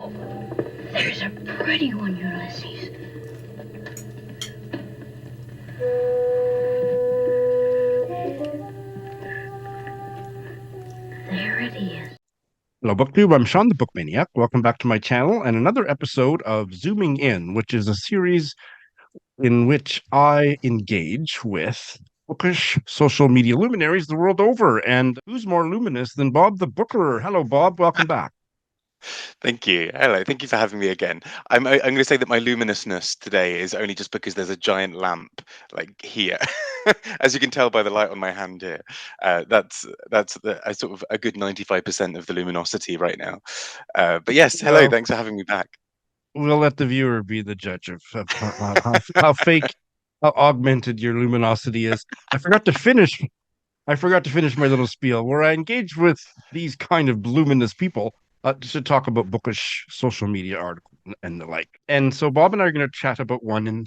There's a pretty one, Ulysses. There it is. Hello, BookTube. I'm Shawn, the Book Maniac. Welcome back to my channel and another episode of Zooming In, which is a series in which I engage with bookish social media luminaries the world over. And who's more luminous than Bob the Bookerer? Hello, Bob. Welcome back. Thank you. Hello. Thank you for having me again. I'm going to say that my luminousness today is only just because there's a giant lamp like here, as you can tell by the light on my hand here. That's a sort of a good 95% of the luminosity right now. But yes, hello. Well, Thanks for having me back. we'll let the viewer be the judge of how fake, how augmented your luminosity is. I forgot to finish. I forgot to finish my little spiel where I engage with these kind of luminous people to talk about bookish social media articles and the like. And so Bob and I are going to chat about one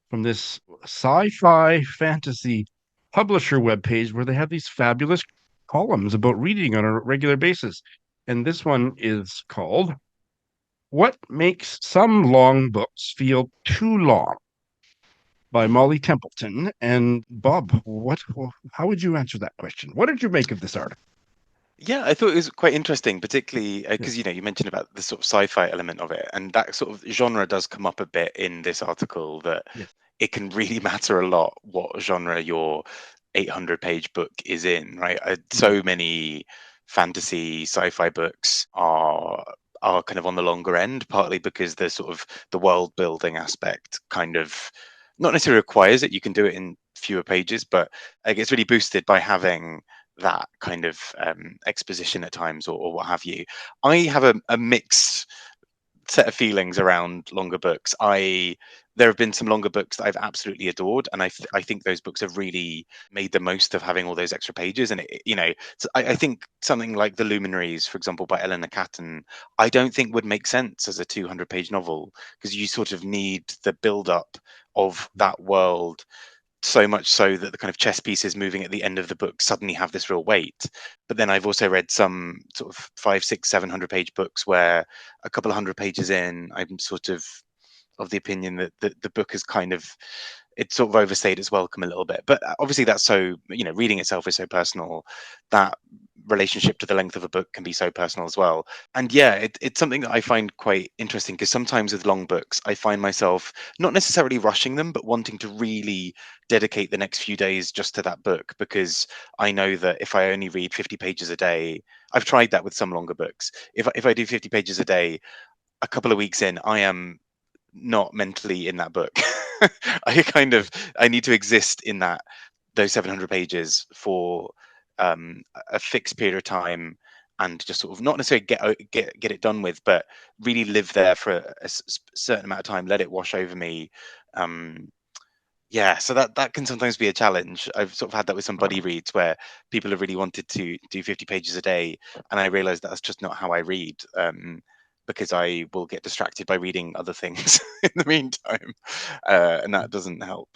from this sci-fi fantasy publisher webpage where they have these fabulous columns about reading on a regular basis. And this one is called "What Makes Some Long Books Feel Too Long?" by Molly Templeton. And Bob, how would you answer that question? What did you make of this article? Yeah, I thought it was quite interesting, particularly because you mentioned about the sort of sci-fi element of it, and that sort of genre does come up a bit in this article. That Yes. it can really matter a lot what genre your 800-page book is in, right? So many fantasy sci-fi books are kind of on the longer end, partly because the sort of the world building aspect kind of not necessarily requires it. You can do it in fewer pages, but it gets really boosted by having that kind of exposition at times, or what have you. I have a mixed set of feelings around longer books. There have been some longer books that I've absolutely adored, and I think those books have really made the most of having all those extra pages. And I think something like The Luminaries, for example, by Eleanor Catton, I don't think would make sense as a 200-page novel, because you sort of need the build up of that world, so much so that the kind of chess pieces moving at the end of the book suddenly have this real weight. But then I've also read some sort of 5, 6, 700-page books where a couple of hundred pages in, I'm sort of the opinion that the book is kind of, it's sort of overstayed its welcome a little bit. But obviously that's so, reading itself is so personal. That relationship to the length of a book can be so personal as well. And yeah, it's something that I find quite interesting, because sometimes with long books I find myself not necessarily rushing them, but wanting to really dedicate the next few days just to that book, because I know that if I only read 50 pages a day, I've tried that with some longer books. If I do 50 pages a day, a couple of weeks in, I am not mentally in that book. I need to exist in those 700 pages for a fixed period of time, and just sort of not necessarily get it done with, but really live there for a certain amount of time, let it wash over me. Yeah, so that can sometimes be a challenge. I've sort of had that with some buddy reads where people have really wanted to do 50 pages a day, and I realized that's just not how I read. Because I will get distracted by reading other things in the meantime, and that doesn't help.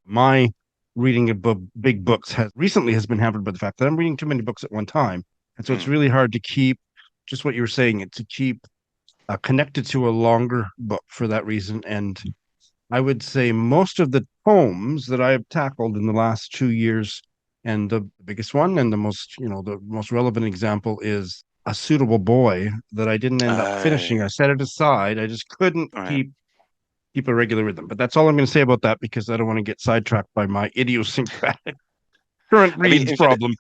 My reading of big books has been hampered by the fact that I'm reading too many books at one time. And so it's Mm, really hard to keep, just what you were saying, to keep connected to a longer book for that reason. And I would say most of the tomes that I have tackled in the last 2 years, and the biggest one and the most relevant example is A Suitable Boy, that I didn't end up finishing. I yeah, set it aside. I just couldn't right. keep a regular rhythm. But that's all I'm going to say about that, because I don't want to get sidetracked by my idiosyncratic current I mean, reads in fact, problem.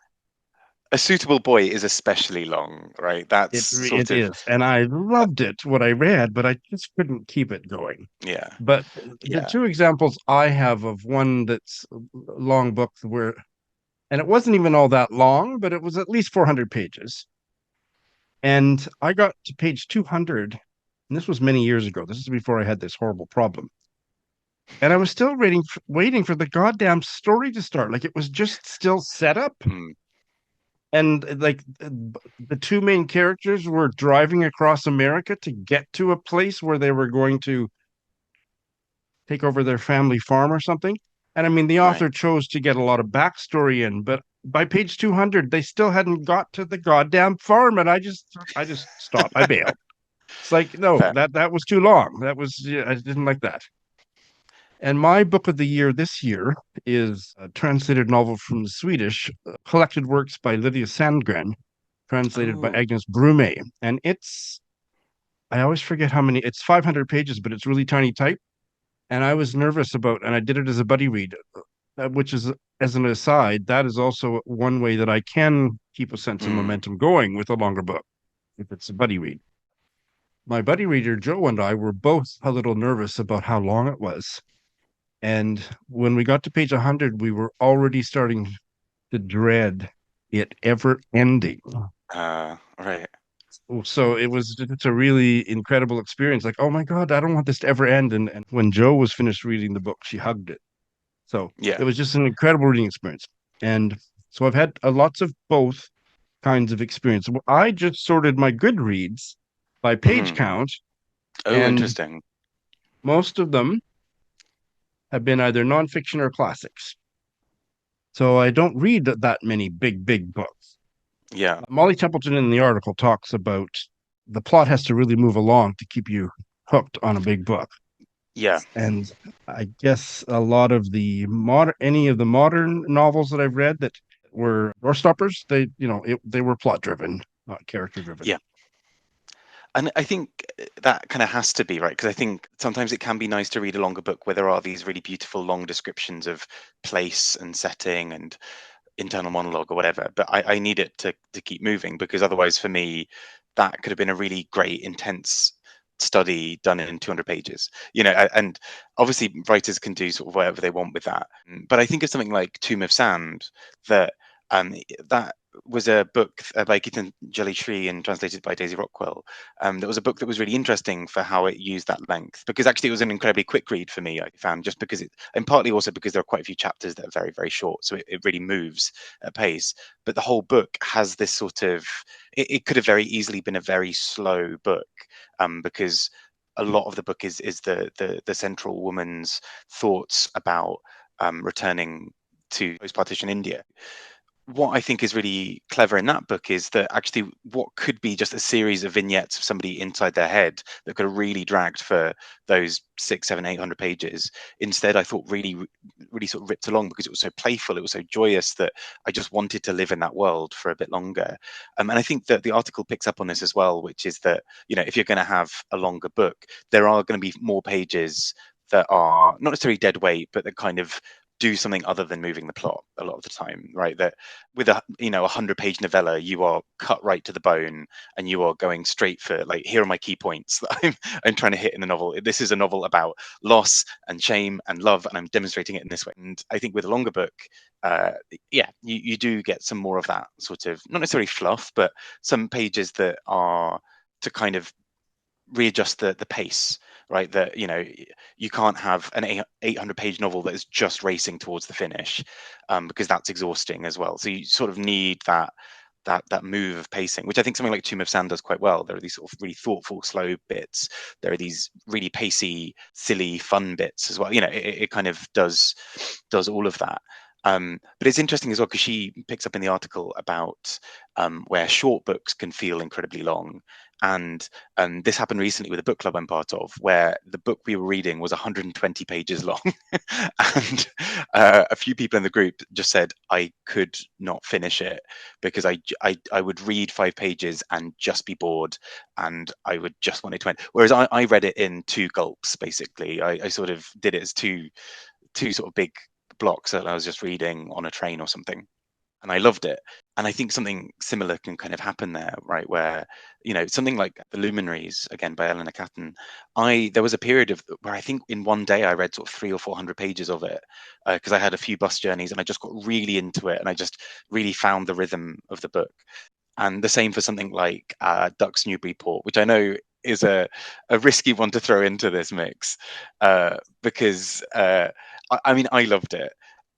A Suitable Boy is especially long, right? That's It sort of, is, and I loved it what I read, but I just couldn't keep it going. yeah, But the yeah, two examples I have of one that's a long book were, and it wasn't even all that long, but it was at least 400 pages. And I got to page 200, and this was many years ago. This is before I had this horrible problem. And I was still waiting for the goddamn story to start. Like, it was just still set up. mm, And like the two main characters were driving across America to get to a place where they were going to take over their family farm or something. And I mean, the right. author chose to get a lot of backstory in, but by page 200, they still hadn't got to the goddamn farm. And I just stopped. I bailed. It's like, no, Fair. that was too long. That was, yeah, I didn't like that. And my book of the year this year is a translated novel from the Swedish, collected works by Lydia Sandgren, translated by Oh, Agnes Broomé. And I always forget how many, it's 500 pages, but it's really tiny type. And I was nervous about, and I did it as a buddy read, which is, as an aside, that is also one way that I can keep a sense of mm, momentum going with a longer book, if it's a buddy read. My buddy reader, Joe, and I were both a little nervous about how long it was. And when we got to page 100, we were already starting to dread it ever ending. right. So it's a really incredible experience. Like, oh my God, I don't want this to ever end. And when Joe was finished reading the book, she hugged it. So it Yeah. was just an incredible reading experience. And so I've had lots of both kinds of experience. I just sorted my Goodreads by page Hmm. count, Oh, and interesting. most of them have been either nonfiction or classics. So I don't read that many big books. Yeah. Molly Templeton in the article talks about the plot has to really move along to keep you hooked on a big book. Yeah. And I guess a lot of any of the modern novels that I've read that were doorstoppers, they were plot driven, not character driven. Yeah. And I think that kind of has to be right, because I think sometimes it can be nice to read a longer book where there are these really beautiful long descriptions of place and setting and internal monologue or whatever. But I need it to keep moving, because otherwise, for me, that could have been a really great, intense study done in 200 pages. And obviously writers can do sort of whatever they want with that. But I think of something like Tomb of Sand, that um, that was a book by Geetanjali Shree and translated by Daisy Rockwell. That was a book that was really interesting for how it used that length, because actually it was an incredibly quick read for me, I found, just because and partly also because there are quite a few chapters that are very, very short. So it really moves at pace. But the whole book has this sort of, it could have very easily been a very slow book, because a lot of the book is the central woman's thoughts about returning to post-partition India. What I think is really clever in that book is that actually what could be just a series of vignettes of somebody inside their head that could have really dragged for those 6, 7, 800 pages. Instead, I thought really sort of ripped along, because it was so playful, it was so joyous, that I just wanted to live in that world for a bit longer. And I think that the article picks up on this as well, which is that, if you're going to have a longer book, there are going to be more pages that are not necessarily dead weight, but that kind of do something other than moving the plot a lot of the time, right? That with a 100-page novella, you are cut right to the bone, and you are going straight for, like, here are my key points that I'm trying to hit in the novel. This is a novel about loss and shame and love, and I'm demonstrating it in this way. And I think with a longer book, you do get some more of that sort of, not necessarily fluff, but some pages that are to kind of readjust the pace, right? That you can't have an 800-page novel that is just racing towards the finish, because that's exhausting as well. So you sort of need that move of pacing, which I think something like Tomb of Sand does quite well. There are these sort of really thoughtful, slow bits. There are these really pacey, silly, fun bits as well. It kind of does all of that. But it's interesting as well, because she picks up in the article about where short books can feel incredibly long. And this happened recently with a book club I'm part of, where the book we were reading was 120 pages long. And a few people in the group just said, I could not finish it, because I would read 5 pages and just be bored, and I would just want it to end. Whereas I read it in 2 gulps, basically. I sort of did it as two sort of big blocks that I was just reading on a train or something, and I loved it. And I think something similar can kind of happen there, right? Where something like The Luminaries, again by Eleanor Catton, there was a period where I think in one day I read sort of 300 or 400 pages of it, because I had a few bus journeys, and I just got really into it, and I just really found the rhythm of the book. And the same for something like Ducks Newburyport, which I know is a risky one to throw into this mix, because I mean, I loved it.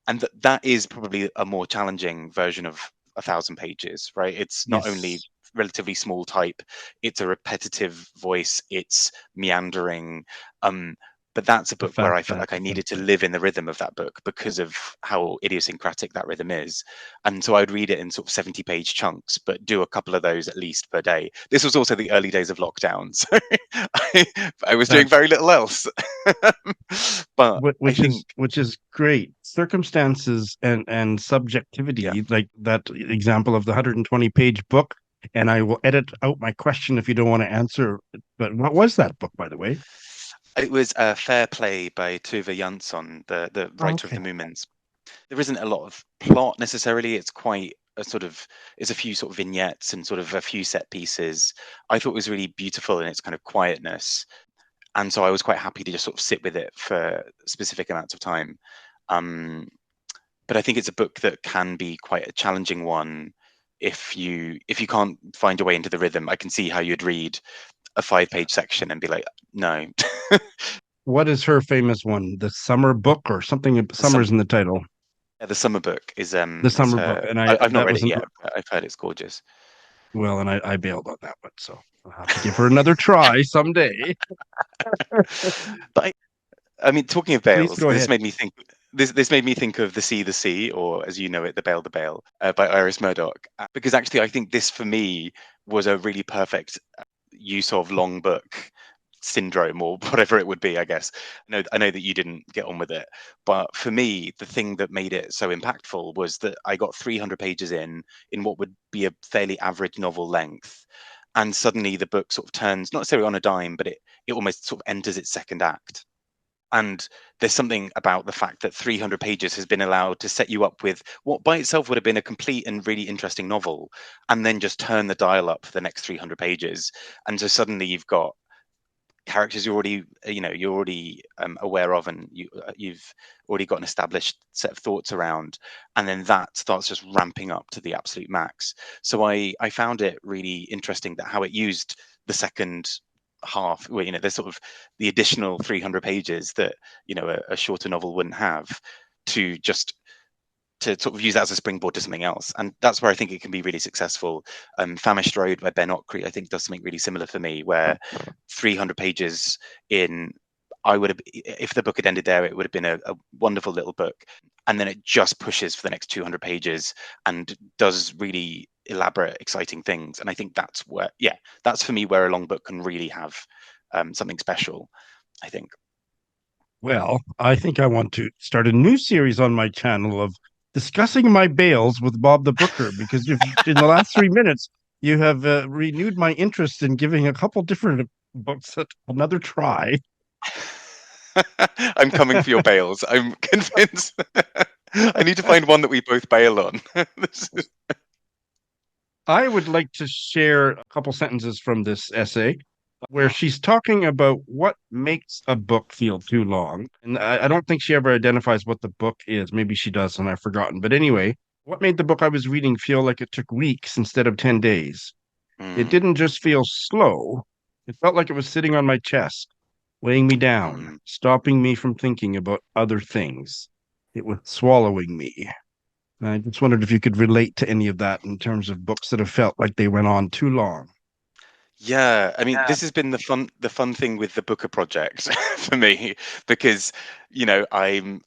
And that is probably a more challenging version of 1,000 pages, right? It's not only Yes. relatively small type, it's a repetitive voice, it's meandering. But that's a The book where I fact felt that like I needed to live in the rhythm of that book because of how idiosyncratic that rhythm is. And so I'd read it in sort of 70-page chunks, but do a couple of those at least per day. This was also the early days of lockdown, so I was doing that's very little else. But I think, which is great. Circumstances and yeah, subjectivity, like that example of the 120-page book. And I will edit out my question if you don't want to answer. But what was that book, by the way? it was Fair Play by Tove Jansson, the Oh, writer of okay. the Moomins. There isn't a lot of plot necessarily. It's quite a sort of, it's a few sort of vignettes and sort of a few set pieces. I thought it was really beautiful in its kind of quietness, and so I was quite happy to just sort of sit with it for specific amounts of time. Um, but I think it's a book that can be quite a challenging one if you can't find your way into the rhythm. I can see how you'd read a 5-page section and be like, no. What is her famous one? The Summer Book or something? the sum, Summer's in the title. yeah, the summer book The is Summer Book. her. And I've not that read it wasn't yet, but I've heard it's gorgeous. well, and I bailed on that one. So I'll have to give her another try someday. But I mean, talking of Please Bales, go this ahead. made me think. This made me think of the Sea, or as you know it, the Bale, by Iris Murdoch. Because actually, I think this for me was a really perfect use of long book syndrome, or whatever it would be. I guess I know that you didn't get on with it, but for me, the thing that made it so impactful was that I got 300 pages in what would be a fairly average novel length, and suddenly the book sort of turns not necessarily on a dime, but it almost sort of enters its second act. And there's something about the fact that 300 pages has been allowed to set you up with what by itself would have been a complete and really interesting novel, and then just turn the dial up for the next 300 pages. And so suddenly you've got characters you're already aware of, and you've already got an established set of thoughts around, and then that starts just ramping up to the absolute max. So I found it really interesting that how it used the second half, where there's sort of the additional 300 pages that a shorter novel wouldn't have, to just to sort of use that as a springboard to something else. And that's where I think it can be really successful. Famished Road by Ben Okri, I think, does something really similar for me, where 300 pages in, I would have, if the book had ended there, it would have been a wonderful little book. And then it just pushes for the next 200 pages and does really elaborate, exciting things. And I think that's where, yeah, that's for me where a long book can really have something special, I think. Well, I think I want to start a new series on my channel of discussing my bales with Bob the Booker, because in the last 3 minutes, you have renewed my interest in giving a couple different books another try. I'm coming for your bails. I'm convinced. I need to find one that we both bail on. I would like to share a couple sentences from this essay where she's talking about what makes a book feel too long. And I don't think she ever identifies what the book is. Maybe she does, and I've forgotten. But anyway, what made the book I was reading feel like it took weeks instead of 10 days? It Mm, didn't just feel slow, it felt like it was sitting on my chest, weighing me down, mm. stopping me from thinking about other things. It was swallowing me. I just wondered if you could relate to any of that in terms of books that have felt like they went on too long. Yeah, I mean, this has been the fun thing with the Booker project for me, because I'm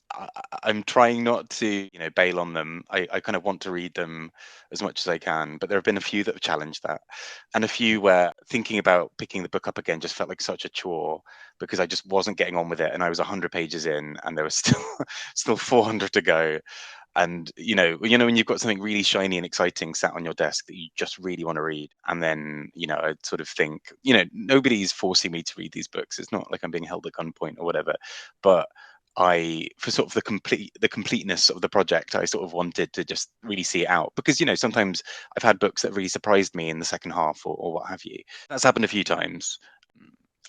trying not to bail on them. I kind of want to read them as much as I can, but there have been a few that have challenged that, and a few where thinking about picking the book up again just felt like such a chore, because I just wasn't getting on with it, and I was 100 pages in, and there was still 400 to go. And when you've got something really shiny and exciting sat on your desk that you just really want to read, and then I sort of think, nobody's forcing me to read these books. It's not like I'm being held at gunpoint or whatever. But for sort of the completeness of the project, I sort of wanted to just really see it out, because sometimes I've had books that really surprised me in the second half, or what have you. That's happened a few times.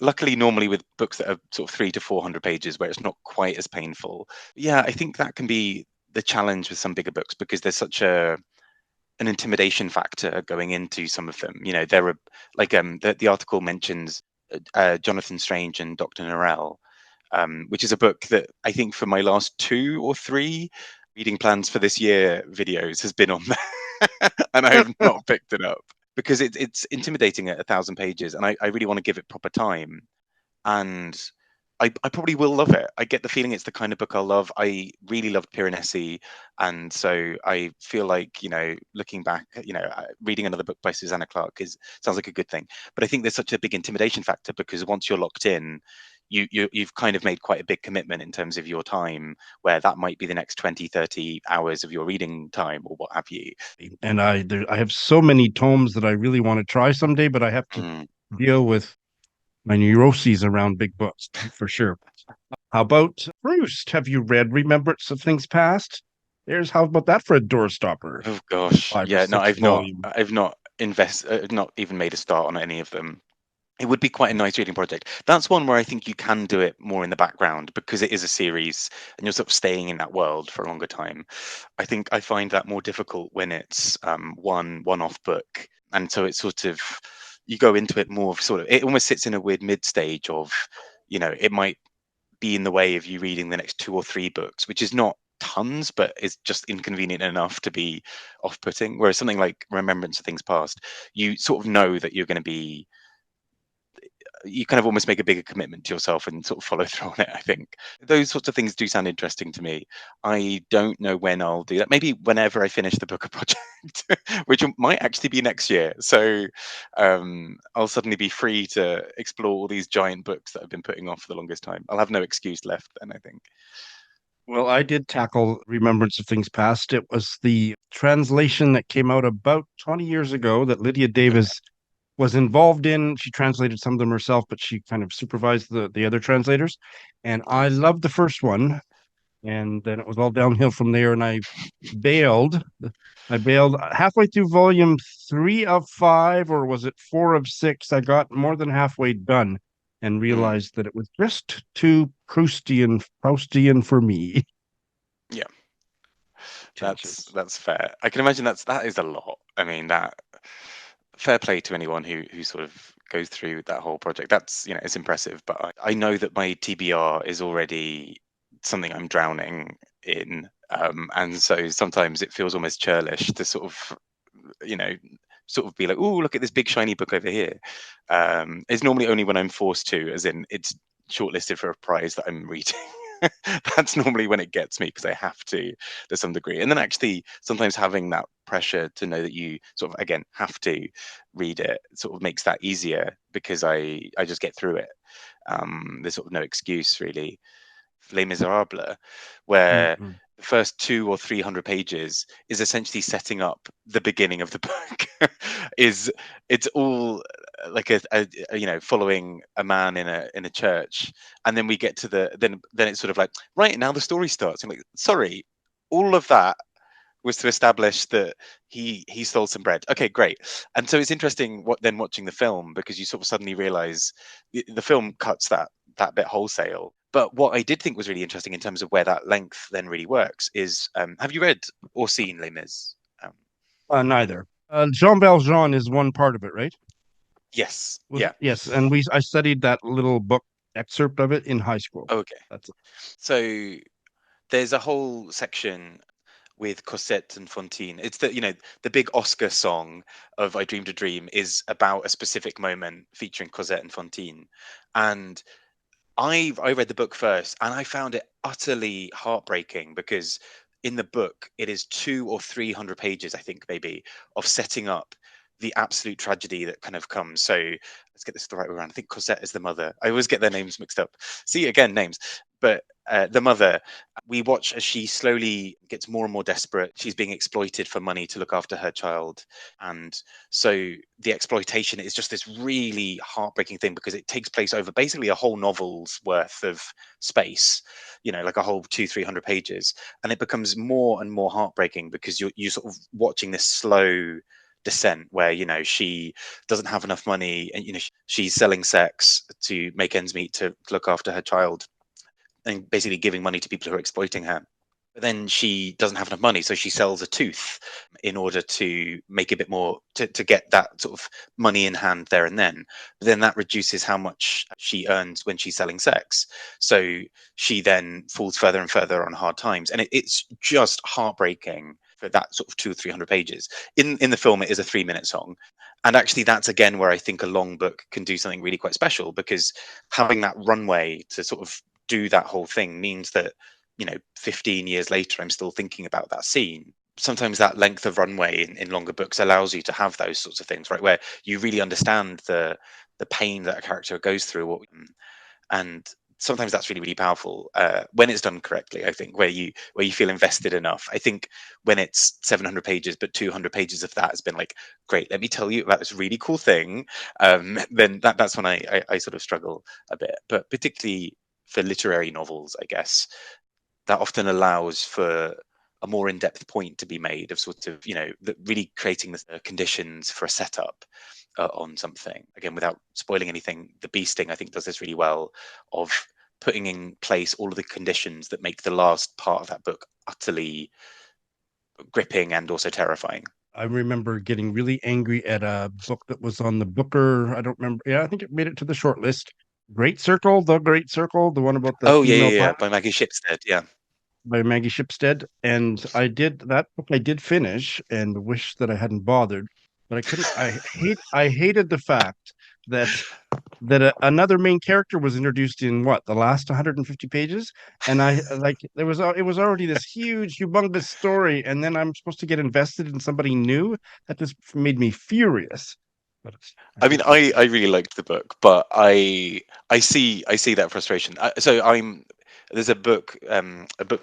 Luckily, normally with books that are sort of 300 to 400 pages, where it's not quite as painful. Yeah, I think that can be the challenge with some bigger books, because there's such an intimidation factor going into some of them. There are, like, the article mentions Jonathan Strange and Dr. Norrell, which is a book that I think for my last 2 or 3 reading plans for this year videos has been on there, and I have not picked it up, because it's intimidating at 1,000 pages, and I really want to give it proper time. And I probably will love it. I get the feeling it's the kind of book I'll love. I really loved Piranesi, and so I feel like, looking back, reading another book by Susanna Clarke sounds like a good thing. But I think there's such a big intimidation factor because once you're locked in, you've kind of made quite a big commitment in terms of your time, where that might be the next 20, 30 hours of your reading time or what have you. And I have so many tomes that I really want to try someday, but I have to Mm. deal with my neuroses around big books for sure. How about Bruce? Have you read Remembrance of Things Past? How about that for a doorstopper? Oh gosh, 5 or yeah. No, 6 volume. I've not not even made a start on any of them. It would be quite a nice reading project. That's one where I think you can do it more in the background because it is a series and you're sort of staying in that world for a longer time. I think I find that more difficult when it's one-off book, and so it's sort of, you go into it more of sort of, it almost sits in a weird mid stage of, it might be in the way of you reading the next 2 or 3 books, which is not tons, but is just inconvenient enough to be off-putting. Whereas something like Remembrance of Things Past, you sort of know that you're going to be, you kind of almost make a bigger commitment to yourself and sort of follow through on it. I think those sorts of things do sound interesting to me. I don't know when I'll do that. Maybe whenever I finish the Booker project, which might actually be next year. So I'll suddenly be free to explore all these giant books that I've been putting off for the longest time. I'll have no excuse left then, I think. Well, I did tackle Remembrance of Things Past. It was the translation that came out about 20 years ago that Lydia Davis was involved in. She translated some of them herself, but she kind of supervised the other translators. And I Nice. loved the first one. And then it was all downhill from there. And bailed. I bailed halfway through volume 3 of 5, or was it 4 of 6? I got more than halfway done and Mm, realized that it was just too Proustian for me. yeah, Tangents. that's fair. I can imagine that is a lot. I mean, that, fair play to anyone who sort of goes through that whole project. That's, it's impressive. But I know that my TBR is already something I'm drowning in, and so sometimes it feels almost churlish to sort of, you know sort of be like, oh, look at this big shiny book over here. It's normally only when I'm forced to, as in it's shortlisted for a prize, that I'm reading. That's normally when it gets me, because I have to some degree. And then actually sometimes having that pressure to know that you sort of, again, have to read it sort of makes that easier, because I just get through it. There's sort of no excuse really. Les Miserables, where Mm-hmm. the first 200 or 300 pages is essentially setting up the beginning of the book. is It's all like following a man in a church, and then we get to then it's sort of like, right, now the story starts. I'm like, sorry, all of that was to establish that he stole some bread. Okay, great. And so it's interesting watching the film, because you sort of suddenly realize the film cuts that bit wholesale. But what I did think was really interesting in terms of where that length then really works is, have you read or seen Les Mis? Um, Neither. Jean Valjean is one part of it, right? yes. Yeah. Yes, and I studied that little book excerpt of it in high school. Okay. That's it. So there's a whole section with Cosette and Fantine. It's the big Oscar song of I Dreamed a Dream is about a specific moment featuring Cosette and Fantine. And I read the book first, and I found it utterly heartbreaking, because in the book it is 200 or 300 pages, I think, maybe, of setting up the absolute tragedy that kind of comes. So let's get this the right way around. I think Cosette is the mother. I always get their names mixed up. See, again, names. But the mother, we watch as she slowly gets more and more desperate. She's being exploited for money to look after her child. And so the exploitation is just this really heartbreaking thing, because it takes place over basically a whole novel's worth of space, like a whole 200 or 300 pages. And it becomes more and more heartbreaking, because you're sort of watching this slow descent where she doesn't have enough money, and she's selling sex to make ends meet to look after her child, and basically giving money to people who are exploiting her. But then she doesn't have enough money, so she sells a tooth in order to make a bit more, to get that sort of money in hand there and then. But then that reduces how much she earns when she's selling sex. So she then falls further and further on hard times. And it's just heartbreaking for that sort of 200 or 300 pages. In the film, it is a 3-minute song, and actually that's again where I think a long book can do something really quite special, because having that runway to sort of do that whole thing means that 15 years later I'm still thinking about that scene. Sometimes that length of runway in longer books allows you to have those sorts of things, right, where you really understand the pain that a character goes through, and sometimes that's really, really powerful when it's done correctly. I think where you feel invested enough. I think when it's 700 pages, but 200 pages of that has been like, great, let me tell you about this really cool thing. Then that's when I sort of struggle a bit. But particularly for literary novels, I guess that often allows for a more in-depth point to be made of sort of really creating the conditions for a setup on something, again without spoiling anything. The Beasting, I think, does this really well, of putting in place all of the conditions that make the last part of that book utterly gripping and also terrifying. I remember getting really angry at a book that was on the Booker. I don't remember. Yeah, I think it made it to the short list. The Great Circle, the one about the Oh, female yeah, pilot by Maggie Shipstead. Yeah. by Maggie Shipstead. And that book I did finish and wish that I hadn't bothered, but I couldn't. I hated the fact that another main character was introduced in the last 150 pages, and I like it was already this huge humongous story, and then I'm supposed to get invested in somebody new. That just made me furious. But I mean, I really liked the book, but I see that frustration. There's a book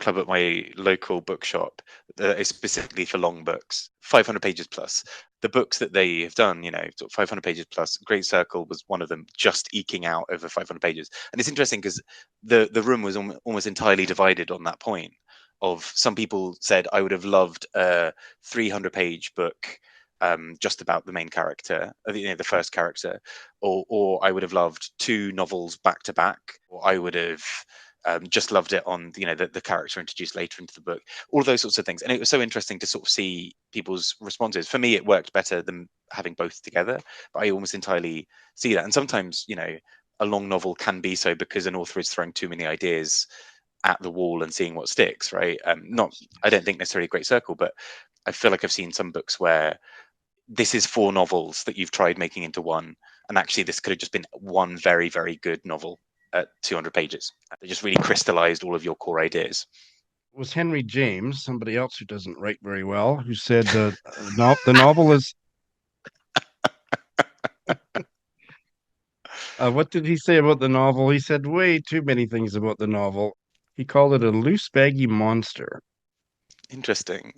club at my local bookshop that is specifically for long books, 500 pages plus. The books that they have done, sort of 500 pages plus. Great Circle was one of them, just eking out over 500 pages. And it's interesting because the room was almost entirely divided on that point. Of some people said, I would have loved a 300-page book just about the main character, the first character, or I would have loved 2 novels back to back, or I would have just loved it on the character introduced later into the book, all those sorts of things. And it was so interesting to sort of see people's responses. For me, it worked better than having both together, but I almost entirely see that. And sometimes a long novel can be so because an author is throwing too many ideas at the wall and seeing what sticks, right? I don't think necessarily Great Circle, but I feel like I've seen some books where this is 4 novels that you've tried making into one, and actually this could have just been one very, very good novel at 200 pages. They just really crystallized all of your core ideas. It was Henry James, somebody else who doesn't write very well, who said the novel is. What did he say about the novel? He said way too many things about the novel. He called it a loose, baggy monster. Interesting.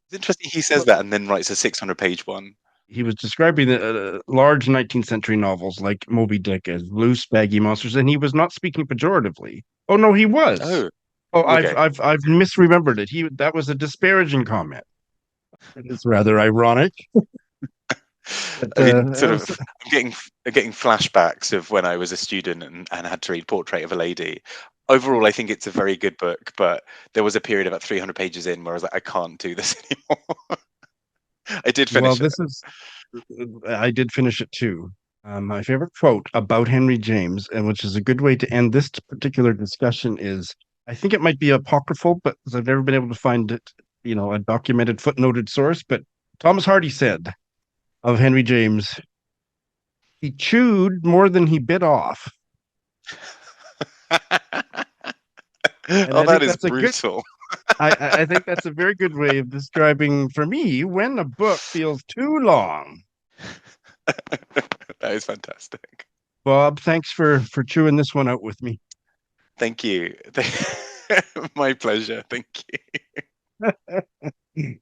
It's interesting he says that and then writes a 600-page one. He was describing the large 19th century novels like Moby Dick as loose, baggy monsters, and he was not speaking pejoratively. Oh no, he was. Oh, okay. I've misremembered it. That was a disparaging comment. It's rather ironic. But, I'm getting flashbacks of when I was a student and had to read Portrait of a Lady. Overall, I think it's a very good book, but there was a period about 300 pages in where I was like, I can't do this anymore. I did finish it. I did finish it too. My favorite quote about Henry James, and which is a good way to end this particular discussion, is I think it might be apocryphal, but I've never been able to find it, a documented footnoted source. But Thomas Hardy said of Henry James, he chewed more than he bit off. That is brutal. I think that's a very good way of describing, for me, when a book feels too long. That is fantastic. Bob, thanks for chewing this one out with me. Thank you. My pleasure. Thank you.